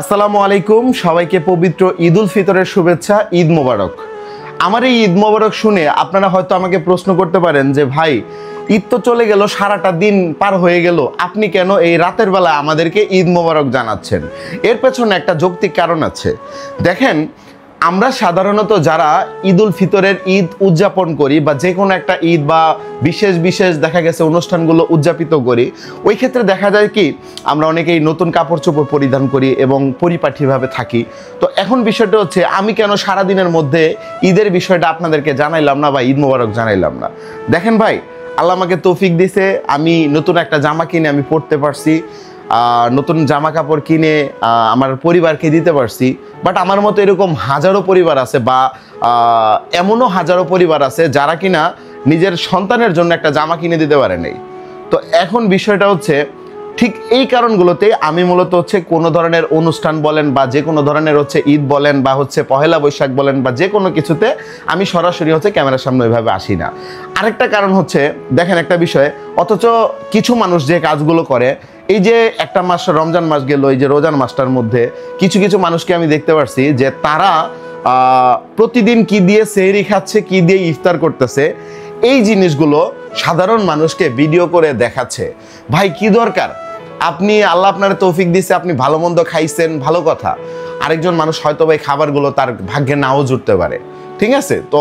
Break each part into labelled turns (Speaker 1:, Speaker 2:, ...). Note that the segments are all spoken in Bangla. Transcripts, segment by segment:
Speaker 1: আসসালামু আলাইকুম, সবাইকে পবিত্র ঈদ উল ফিতরের শুভেচ্ছা। ঈদ মোবারক। আমার এই ঈদ মোবারক শুনে আপনারা হয়তো আমাকে প্রশ্ন করতে পারেন যে ভাই, ঈদ তো চলে গেল, সারাটা দিন পার হয়ে গেল, আপনি কেন এই রাতের বেলা আমাদেরকে ঈদ মোবারক জানাচ্ছেন? এর পেছনে একটা যৌক্তিক কারণ আছে। দেখেন, আমরা সাধারণত যারা ঈদ উল ফিতরের ঈদ উদযাপন করি বা যে কোনো একটা ঈদ বা বিশেষ দেখা গেছে অনুষ্ঠানগুলো উদযাপিত করি, ওই ক্ষেত্রে দেখা যায় কি আমরা অনেকেই নতুন কাপড় চোপড় পরিধান করি এবং পরিপাটিভাবে থাকি। তো এখন বিষয়টা হচ্ছে, আমি কেন সারাদিনের মধ্যে ঈদের বিষয়টা আপনাদেরকে জানাইলাম না বা ঈদ মোবারক জানাইলাম না? দেখেন ভাই, আল্লাহ আমাকে তৌফিক দিছে, আমি নতুন একটা জামা কিনে আমি পরতে পারছি, নতুন জামা কাপড় কিনে আমার পরিবারকে দিতে পারছি। বাট আমার মতো এরকম হাজারো পরিবার আছে বা এমনও হাজারো পরিবার আছে যারা কিনা নিজের সন্তানের জন্য একটা জামা কিনে দিতে পারে নাই। তো এখন বিষয়টা হচ্ছে, ঠিক এই কারণগুলোতে আমি মূলত হচ্ছে কোনো ধরনের অনুষ্ঠান বলেন বা যে কোনো ধরনের হচ্ছে ঈদ বলেন বা হচ্ছে পহেলা বৈশাখ বলেন বা যে কোনো কিছুতে আমি সরাসরি হচ্ছে ক্যামেরার সামনে ওইভাবে আসি না। আরেকটা কারণ হচ্ছে, দেখেন একটা বিষয়, অথচ কিছু মানুষ যে কাজগুলো করে, এই যে একটা মাস রমজান মাস গেল, এই যে রোজার মাসটার মধ্যে কিছু কিছু মানুষকে আমি দেখতে পারছি যে তারা প্রতিদিন কি দিয়ে সেহরি খাচ্ছে, কি দিয়ে ইফতার করতেছে, এই জিনিসগুলো সাধারণ মানুষকে ভিডিও করে দেখাচ্ছে। ভাই, কি দরকার? আপনি, আল্লাহ আপনার তৌফিক দিচ্ছে, আপনি ভালো মন্দ খাইছেন, ভালো কথা। আরেকজন মানুষ হয়তো ভাই খাবারগুলো তার ভাগ্যে নাও জুটতে পারে, ঠিক আছে? তো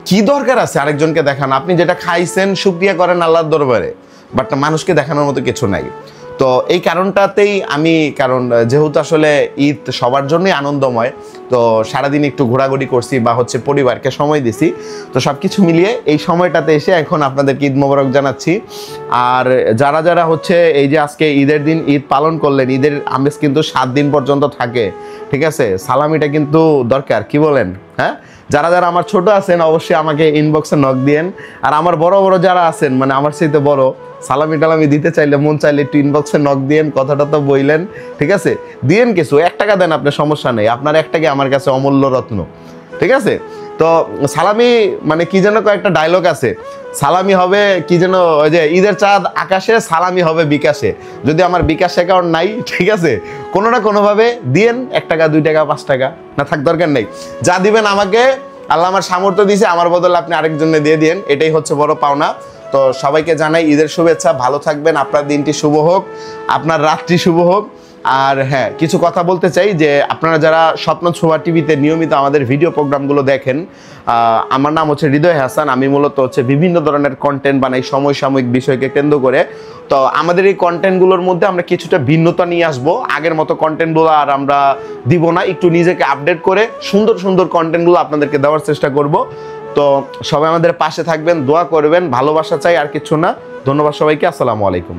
Speaker 1: কি দরকার আছে আরেকজনকে দেখানো? আপনি যেটা খাইছেন শুকরিয়া করেন আল্লাহর দরবারে, বাট মানুষকে দেখানোর মতো কিছু নাই। তো এই কারণটাতেই আমি, কারণ যেহেতু আসলে ঈদ সবার জন্যই আনন্দময়, তো সারাদিন একটু ঘোরাঘুরি করছি বা হচ্ছে পরিবারকে সময় দিছি, তো সব কিছু মিলিয়ে এই সময়টাতে এসে এখন আপনাদেরকে ঈদ মোবারক জানাচ্ছি। আর যারা যারা হচ্ছে এই যে আজকে ঈদের দিন ঈদ পালন করলেন, ঈদের আমেজ কিন্তু 7 দিন পর্যন্ত থাকে, ঠিক আছে? সালামিটা কিন্তু দরকার, কি বলেন? হ্যাঁ, যারা যারা আমার ছোট আছেন অবশ্যই আমাকে ইনবক্সে নক দিয়েন। আর আমার বড় বড় যারা আছেন, মানে আমার চাইতে বড়, সালামি টালামি দিতে চাইলে, মন চাইলে একটু ইনবক্সে নক দিয়েন, কথাটা তো বইলেন, ঠিক আছে? দিয়েন কিছু, 1 টাকা দেন, আপনার সমস্যা নেই, আপনার 1 টাকা আমার কাছে অমূল্য রত্ন, ঠিক আছে? তো সালামি মানে কি যেন কয়েকটা ডায়লগ আছে, সালামি হবে কি যেন, ওই যে ঈদের চাঁদ আকাশে, সালামি হবে বিকাশে। যদি আমার বিকাশ অ্যাকাউন্ট নাই, ঠিক আছে, কোনো না কোনোভাবে দিয়েন, 1 টাকা 2 টাকা 5 টাকা, না থাক দরকার নেই, যা দিবেন আমাকে আল্লাহ আমার সামর্থ্য দিয়েছে, আমার বদলে আপনি আরেকজনে দিয়ে দিয়েন, এটাই হচ্ছে বড় পাওনা। তো সবাইকে জানাই ঈদের শুভেচ্ছা, ভালো থাকবেন, আপনার দিনটি শুভ হোক, আপনার রাত্রি শুভ হোক। আর হ্যাঁ, কিছু কথা বলতে চাই যে আপনারা যারা স্বপ্ন ছোঁয়া টিভিতে নিয়মিত আমাদের ভিডিও প্রোগ্রামগুলো দেখেন, আমার নাম হচ্ছে হৃদয় হাসান, আমি মূলত হচ্ছে বিভিন্ন ধরনের কন্টেন্ট বানাই সমসাময়িক বিষয়কে কেন্দ্র করে। তো আমাদের এই কন্টেন্টগুলোর মধ্যে আমরা কিছুটা ভিন্নতা নিয়ে আসবো, আগের মতো কন্টেন্টগুলো আর আমরা দিব না, একটু নিজেকে আপডেট করে সুন্দর সুন্দর কন্টেন্টগুলো আপনাদেরকে দেওয়ার চেষ্টা করব। তো সবাই আমাদের পাশে থাকবেন, দোয়া করবেন, ভালোবাসা চাই, আর কিছু না। ধন্যবাদ সবাইকে, আসসালামু আলাইকুম।